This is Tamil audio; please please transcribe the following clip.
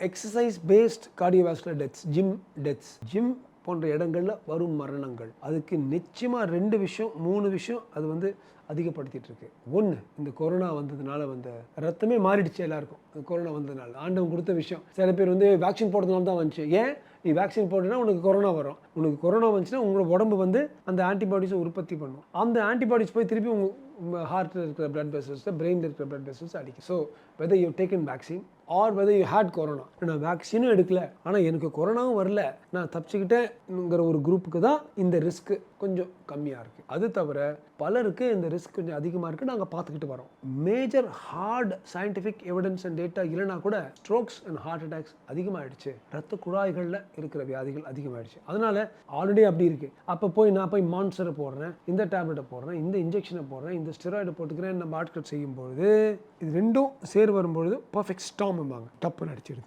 Exercise based cardiovascular deaths, gym போன்ற இடங்களில் வரும் மரணங்கள், அதுக்கு நிச்சயமாக 2 விஷயம் 3 விஷயம் அது வந்து அதிகப்படுத்திட்டு இருக்கு. ஒன்று, இந்த கொரோனா வந்ததுனால ரத்தமே மாறிடுச்சு எல்லாருக்கும். கொரோனா வந்ததுனால ஆண்டவன் கொடுத்த விஷயம். சில பேர் வந்து வேக்சின் போடுறதுனால தான் வந்துச்சு. ஏன் நீ வேக்சின் போட்டேன்னா உனக்கு கொரோனா வரும். உனக்கு கொரோனா வந்துச்சுன்னா உங்களோட உடம்பு வந்து அந்த ஆன்டிபாடிஸை உற்பத்தி பண்ணும். அந்த ஆன்டிபாடிஸ் போய் திருப்பி உங்கள் ஹார்ட்டில் இருக்கிற பிளட் வெசல்ஸ், பிரெயினில் இருக்கிற பிளட் வெசல்ஸ் அடிக்கும். So whether you taken vaccine or whether you had corona, நான் வேக்சினும் எடுக்கல ஆனால் எனக்கு கொரோனாவும் வரல, நான் தப்பிச்சுக்கிட்டேங்கிற ஒரு குரூப்புக்கு தான் இந்த ரிஸ்க்கு கொஞ்சம் கம்மியாக இருக்குது. அது தவிர பலருக்கு இந்த ரிஸ்க் கொஞ்சம் அதிகமாக இருக்குது, நாங்கள் பார்த்துக்கிட்டு வரோம். Major heart scientific evidence and data இல்லைனா கூட ஸ்ட்ரோக்ஸ் அண்ட் ஹார்ட் அட்டாக்ஸ் அதிகமாகிடுச்சு, ரத்த குழாய்களில் இருக்கிற வியாதிகள் அதிகமாகிடுச்சு. அதனால ஆல்ரெடி அப்படி இருக்குது. அப்போ நான் போய் மான்சரை போடுறேன், இந்த டேப்லெட்டை போடுறேன், இந்த இன்ஜெக்ஷனை போடுறேன், இந்த ஸ்டெராய்டை போட்டுக்கிறேன், நம்ம ஆட்கள் செய்யும்பொழுது இது ரெண்டும் சேர் வரும்பொழுது பர்ஃபெக்ட் ஸ்டாம்பாங்க, டப்புன்னு அடிச்சிடுது.